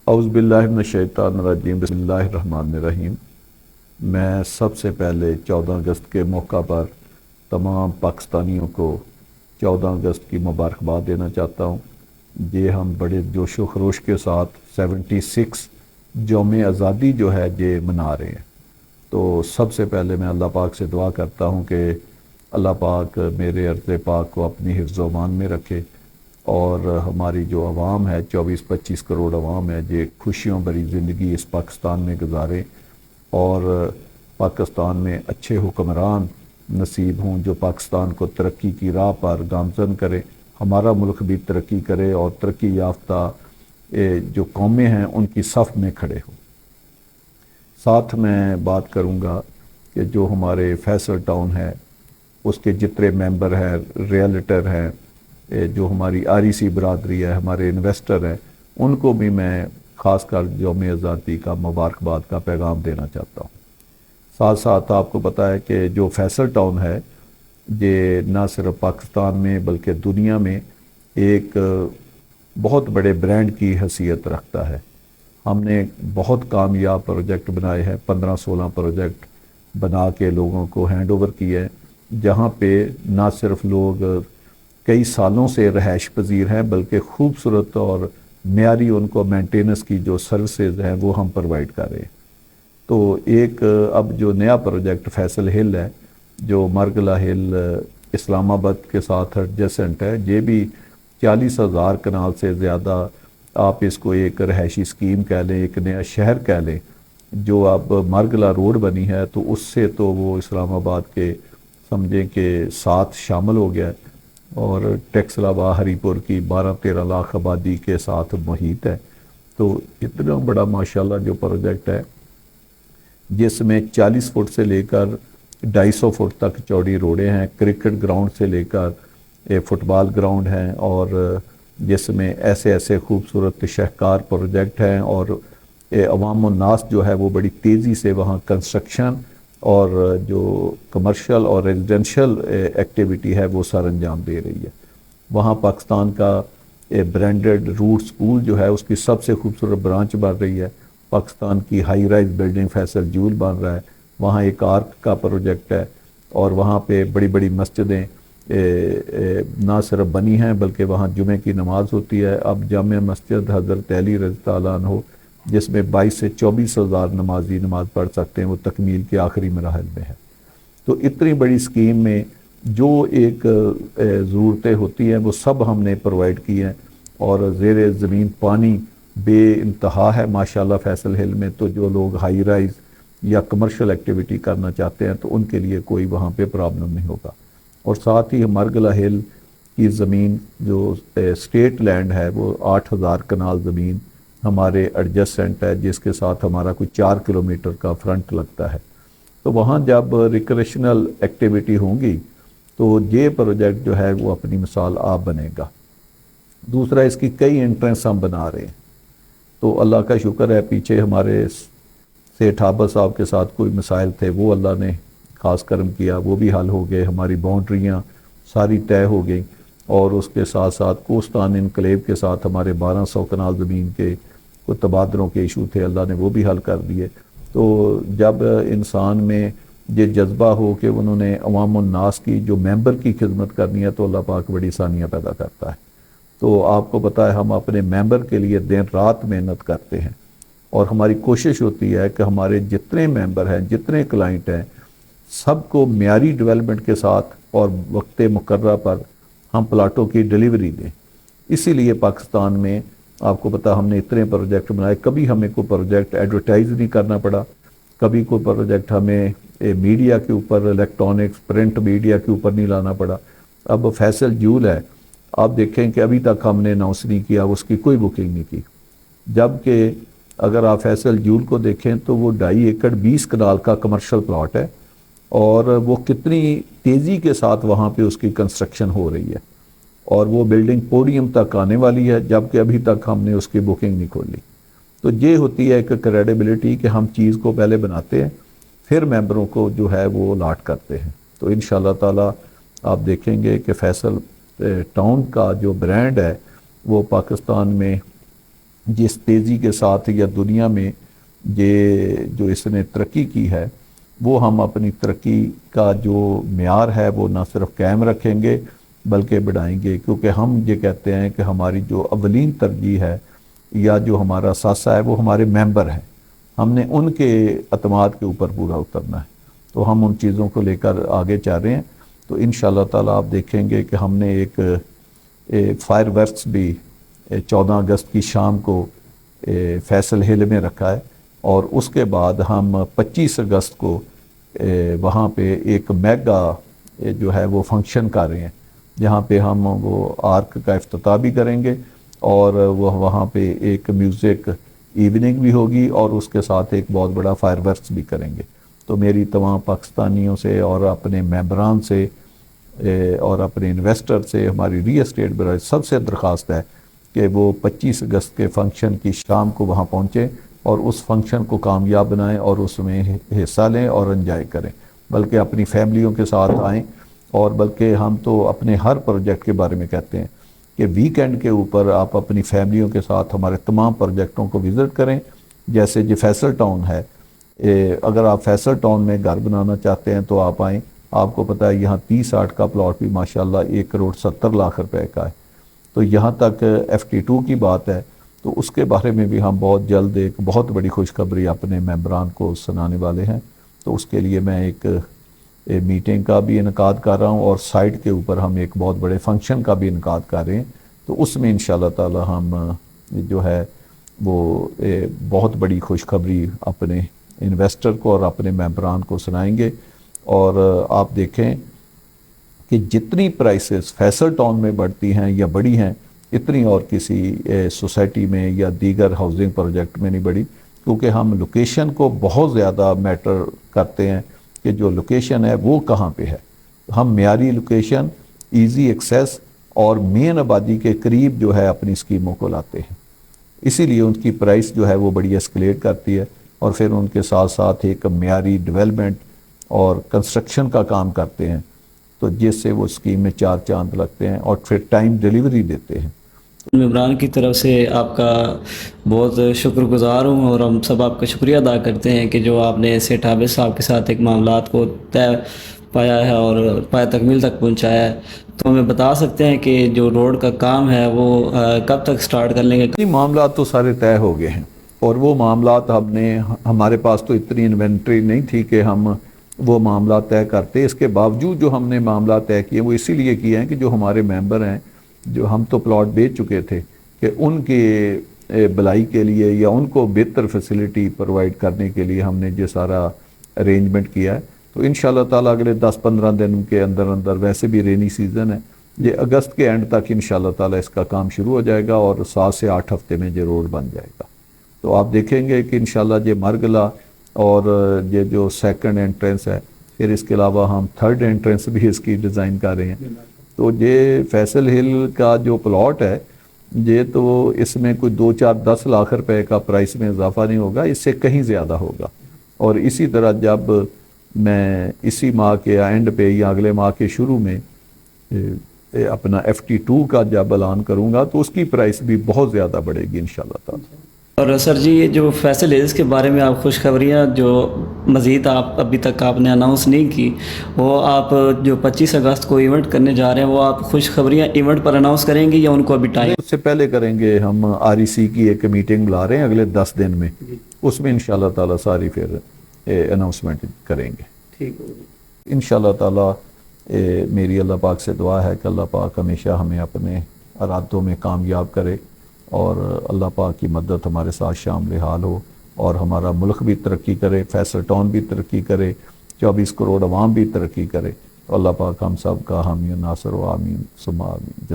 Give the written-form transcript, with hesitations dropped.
اعوذ باللہ من الشیطان الرجیم، بسم اللہ الرحمن الرحیم۔ میں سب سے پہلے 14 اگست کے موقع پر تمام پاکستانیوں کو 14 اگست کی مبارکباد دینا چاہتا ہوں۔ یہ ہم بڑے جوش و خروش کے ساتھ 76 یوم آزادی جو ہے یہ منا رہے ہیں۔ تو سب سے پہلے میں اللہ پاک سے دعا کرتا ہوں کہ اللہ پاک میرے عرض پاک کو اپنی حفظ و امان میں رکھے، اور ہماری جو عوام ہے 24-25 کروڑ عوام ہے، یہ خوشیوں بھری زندگی اس پاکستان میں گزارے، اور پاکستان میں اچھے حکمران نصیب ہوں جو پاکستان کو ترقی کی راہ پر گامزن کرے، ہمارا ملک بھی ترقی کرے اور ترقی یافتہ جو قومیں ہیں ان کی صف میں کھڑے ہوں۔ ساتھ میں بات کروں گا کہ جو ہمارے فیصل ٹاؤن ہے اس کے جتنے ممبر ہیں، ریئلٹر ہیں، جو ہماری REC برادری ہے، ہمارے انویسٹر ہیں، ان کو بھی میں خاص کر یوم آزادی کا مبارکباد کا پیغام دینا چاہتا ہوں۔ ساتھ ساتھ آپ کو پتہ ہے کہ جو فیصل ٹاؤن ہے یہ نہ صرف پاکستان میں بلکہ دنیا میں ایک بہت بڑے برانڈ کی حیثیت رکھتا ہے۔ ہم نے بہت کامیاب پروجیکٹ بنائے ہیں، 15-16 پروجیکٹ بنا کے لوگوں کو ہینڈ اوور کیے ہیں، جہاں پہ نہ صرف لوگ کئی سالوں سے رہائش پذیر ہیں بلکہ خوبصورت اور معیاری ان کو مینٹیننس کی جو سروسز ہیں وہ ہم پرووائڈ کر رہے ہیں۔ تو ایک اب جو نیا پروجیکٹ فیصل ہل ہے جو مرگلہ ہل اسلام آباد کے ساتھ ایڈجسنٹ ہے، یہ بھی 40,000 کنال سے زیادہ، آپ اس کو ایک رہائشی اسکیم کہہ لیں، ایک نیا شہر کہہ لیں، جو اب مرگلہ روڈ بنی ہے تو اس سے تو وہ اسلام آباد کے سمجھیں کہ ساتھ شامل ہو گیا ہے، اور ٹیکسلا ہری پور کی 12-13 لاکھ آبادی کے ساتھ محیط ہے۔ تو اتنا بڑا ماشاءاللہ جو پروجیکٹ ہے جس میں 40 فٹ سے لے کر 250 فٹ تک چوڑی روڈیں ہیں، کرکٹ گراؤنڈ سے لے کر فٹ بال گراؤنڈ ہیں، اور جس میں ایسے خوبصورت شہکار پروجیکٹ ہیں، اور عوام الناس جو ہے وہ بڑی تیزی سے وہاں کنسٹرکشن اور جو کمرشل اور ریزیڈنشل ایکٹیویٹی ہے وہ سر انجام دے رہی ہے۔ وہاں پاکستان کا برانڈڈ روٹ سکول جو ہے اس کی سب سے خوبصورت برانچ بن رہی ہے، پاکستان کی ہائی رائز بلڈنگ فیصل جول بن رہا ہے، وہاں ایک آرک کا پروجیکٹ ہے، اور وہاں پہ بڑی بڑی مسجدیں نہ صرف بنی ہیں بلکہ وہاں جمعے کی نماز ہوتی ہے۔ اب جامع مسجد حضرت علی رضی اللہ عنہ جس میں 22 سے 24 ہزار نمازی نماز پڑھ سکتے ہیں، وہ تکمیل کے آخری مراحل میں ہے۔ تو اتنی بڑی اسکیم میں جو ایک ضرورتیں ہوتی ہیں وہ سب ہم نے پرووائڈ کی ہیں، اور زیر زمین پانی بے انتہا ہے ماشاءاللہ فیصل ہل میں۔ تو جو لوگ ہائی رائز یا کمرشل ایکٹیویٹی کرنا چاہتے ہیں تو ان کے لیے کوئی وہاں پہ پرابلم نہیں ہوگا۔ اور ساتھ ہی مرگلہ ہل کی زمین جو اسٹیٹ لینڈ ہے وہ 8,000 کنال زمین ہمارے ایڈجسٹنٹ ہے، جس کے ساتھ ہمارا کوئی 4 کلومیٹر کا فرنٹ لگتا ہے۔ تو وہاں جب ریکریشنل ایکٹیویٹی ہوں گی تو یہ پروجیکٹ جو ہے وہ اپنی مثال آپ بنے گا۔ دوسرا، اس کی کئی انٹرنس ہم بنا رہے ہیں، تو اللہ کا شکر ہے پیچھے ہمارے سیٹھ عابد صاحب کے ساتھ کوئی مسائل تھے، وہ اللہ نے خاص کرم کیا، وہ بھی حل ہو گئے، ہماری باؤنڈریاں ساری طے ہو گئیں، اور اس کے ساتھ ساتھ کوستان انکلیو کے ساتھ ہمارے 1200 کنال زمین کے کوئی تبادلوں کے ایشو تھے، اللہ نے وہ بھی حل کر دیے۔ تو جب انسان میں یہ جذبہ ہو کہ انہوں نے عوام الناس کی جو ممبر کی خدمت کرنی ہے تو اللہ پاک بڑی آسانیاں پیدا کرتا ہے۔ تو آپ کو پتہ ہے ہم اپنے ممبر کے لیے دن رات محنت کرتے ہیں، اور ہماری کوشش ہوتی ہے کہ ہمارے جتنے ممبر ہیں، جتنے کلائنٹ ہیں، سب کو معیاری ڈیولپمنٹ کے ساتھ اور وقت مقررہ پر ہم پلاٹوں کی ڈیلیوری دیں۔ اسی لیے پاکستان میں آپ کو پتہ ہم نے اتنے پروجیکٹ بنائے، کبھی ہمیں کوئی پروجیکٹ ایڈورٹائز نہیں کرنا پڑا، کبھی کوئی پروجیکٹ ہمیں میڈیا کے اوپر، الیکٹرانکس پرنٹ میڈیا کے اوپر نہیں لانا پڑا۔ اب فیصل جول ہے، آپ دیکھیں کہ ابھی تک ہم نے اناؤنس نہیں کیا، اس کی کوئی بکنگ نہیں کی، جبکہ اگر آپ فیصل جول کو دیکھیں تو وہ 2.5 ایکڑ 20 کنال کا کمرشل پلاٹ ہے، اور وہ کتنی تیزی کے ساتھ وہاں پہ اس کی کنسٹرکشن ہو رہی ہے، اور وہ بلڈنگ پوڈیم تک آنے والی ہے، جبکہ ابھی تک ہم نے اس کی بکنگ نہیں کھولی۔ تو یہ ہوتی ہے ایک کریڈیبلٹی کہ ہم چیز کو پہلے بناتے ہیں پھر ممبروں کو جو ہے وہ الاٹ کرتے ہیں۔ تو انشاءاللہ تعالی آپ دیکھیں گے کہ فیصل ٹاؤن کا جو برانڈ ہے وہ پاکستان میں جس تیزی کے ساتھ یا دنیا میں یہ جو اس نے ترقی کی ہے، وہ ہم اپنی ترقی کا جو معیار ہے وہ نہ صرف قائم رکھیں گے بلکہ بڑھائیں گے، کیونکہ ہم یہ کہتے ہیں کہ ہماری جو اولین ترجیح ہے یا جو ہمارا ثاثہ ہے وہ ہمارے ممبر ہیں، ہم نے ان کے اعتماد کے اوپر پورا اترنا ہے، تو ہم ان چیزوں کو لے کر آگے چاہ رہے ہیں۔ تو انشاءاللہ تعالیٰ آپ دیکھیں گے کہ ہم نے ایک فائر ورکس بھی 14 اگست کی شام کو فیصل ہل میں رکھا ہے، اور اس کے بعد ہم 25 اگست کو وہاں پہ ایک میگا جو ہے وہ فنکشن کر رہے ہیں، جہاں پہ ہم وہ آرک کا افتتاح بھی کریں گے، اور وہ وہاں پہ ایک میوزک ایوننگ بھی ہوگی، اور اس کے ساتھ ایک بہت بڑا فائر ورکس بھی کریں گے۔ تو میری تمام پاکستانیوں سے اور اپنے ممبران سے اور اپنے انویسٹر سے، ہماری ریل اسٹیٹ برائے سب سے درخواست ہے کہ وہ 25 اگست کے فنکشن کی شام کو وہاں پہنچیں اور اس فنکشن کو کامیاب بنائیں اور اس میں حصہ لیں اور انجوائے کریں، بلکہ اپنی فیملیوں کے ساتھ آئیں، اور بلکہ ہم تو اپنے ہر پروجیکٹ کے بارے میں کہتے ہیں کہ ویکینڈ کے اوپر آپ اپنی فیملیوں کے ساتھ ہمارے تمام پروجیکٹوں کو وزٹ کریں، جیسے جو فیصل ٹاؤن ہے، اگر آپ فیصل ٹاؤن میں گھر بنانا چاہتے ہیں تو آپ آئیں، آپ کو پتہ ہے یہاں 30-60 کا پلاٹ بھی ماشاءاللہ 1,70,00,000 روپے کا ہے، تو یہاں تک FT2 کی بات ہے، تو اس کے بارے میں بھی ہم بہت جلد ایک بہت بڑی خوشخبری اپنے ممبران کو سنانے والے ہیں۔ تو اس کے لیے میں ایک میٹنگ کا بھی انعقاد کر رہا ہوں، اور سائٹ کے اوپر ہم ایک بہت بڑے فنکشن کا بھی انعقاد کر رہے ہیں، تو اس میں انشاءاللہ تعالی ہم جو ہے وہ بہت بڑی خوشخبری اپنے انویسٹر کو اور اپنے ممبران کو سنائیں گے۔ اور آپ دیکھیں کہ جتنی پرائسز فیصل ٹاؤن میں بڑھتی ہیں یا بڑی ہیں، اتنی اور کسی سوسائٹی میں یا دیگر ہاؤسنگ پروجیکٹ میں نہیں بڑھی، کیونکہ ہم لوکیشن کو بہت زیادہ میٹر کرتے ہیں کہ جو لوکیشن ہے وہ کہاں پہ ہے۔ ہم معیاری لوکیشن، ایزی ایکسیس اور مین آبادی کے قریب جو ہے اپنی اسکیموں کو لاتے ہیں، اسی لیے ان کی پرائس جو ہے وہ بڑی اسکلیٹ کرتی ہے، اور پھر ان کے ساتھ ساتھ ایک معیاری ڈیولپمنٹ اور کنسٹرکشن کا کام کرتے ہیں، تو جس سے وہ اسکیم میں 4 چاند لگتے ہیں اور پھر ٹائم ڈیلیوری دیتے ہیں۔ ممبران کی طرف سے آپ کا بہت شکر گزار ہوں، اور ہم سب آپ کا شکریہ ادا کرتے ہیں کہ جو آپ نے سیٹھ عابد صاحب کے ساتھ ایک معاملات کو طے پایا ہے اور پائے تکمیل تک پہنچایا ہے۔ تو ہمیں بتا سکتے ہیں کہ جو روڈ کا کام ہے وہ کب تک سٹارٹ کر لیں گے؟ یہ معاملات تو سارے طے ہو گئے ہیں، اور وہ معاملات ہمارے پاس تو اتنی انوینٹری نہیں تھی کہ ہم وہ معاملات طے کرتے۔ اس کے باوجود جو ہم نے معاملات طے کیے وہ اسی لیے کیے ہیں کہ جو ہمارے ممبر ہیں، جو ہم تو پلاٹ بیچ چکے تھے، کہ ان کے بھلائی کے لیے یا ان کو بہتر فیسلٹی پرووائڈ کرنے کے لیے ہم نے یہ سارا ارینجمنٹ کیا ہے۔ تو انشاءاللہ تعالیٰ اگلے 10-15 دن کے اندر ویسے بھی رینی سیزن ہے، یہ اگست کے اینڈ تک انشاءاللہ تعالیٰ اس کا کام شروع ہو جائے گا، اور 7 سے 8 ہفتے میں یہ روڈ بن جائے گا۔ تو آپ دیکھیں گے کہ انشاءاللہ یہ مرگلا اور یہ جو سیکنڈ انٹرنس ہے، پھر اس کے علاوہ ہم تھرڈ انٹرنس بھی اس کی ڈیزائن کر رہے ہیں۔ تو یہ فیصل ہل کا جو پلاٹ ہے، یہ تو اس میں کوئی 2-4-10 لاکھ روپے کا پرائس میں اضافہ نہیں ہوگا، اس سے کہیں زیادہ ہوگا۔ اور اسی طرح جب میں اسی ماہ کے اینڈ پہ یا اگلے ماہ کے شروع میں اپنا FT2 کا جب اعلان کروں گا تو اس کی پرائس بھی بہت زیادہ بڑھے گی انشاءاللہ تعالی۔ اور سر جی، یہ جو فیصل ہلز کے بارے میں آپ خوشخبریاں جو مزید آپ ابھی تک آپ نے اناؤنس نہیں کی، وہ آپ جو 25 اگست کو ایونٹ کرنے جا رہے ہیں، وہ آپ خوشخبریاں ایونٹ پر اناؤنس کریں گے یا ان کو ابھی ٹائم؟ اس سے پہلے کریں گے، ہم REC کی ایک میٹنگ بلا رہے ہیں اگلے 10 دن میں، اس میں انشاءاللہ تعالی ساری پھر اناؤنسمنٹ کریں گے۔ ٹھیک ہے انشاءاللہ تعالی میری اللہ پاک سے دعا ہے کہ اللہ پاک ہمیشہ ہمیں اپنے ارادوں میں کامیاب کرے، اور اللہ پاک کی مدد ہمارے ساتھ شامل حال ہو، اور ہمارا ملک بھی ترقی کرے، فیصل ٹاؤن بھی ترقی کرے، 24 کروڑ عوام بھی ترقی کرے۔ اللہ پاک ہم سب کا حامی و ناصر و آمین ثم آمین۔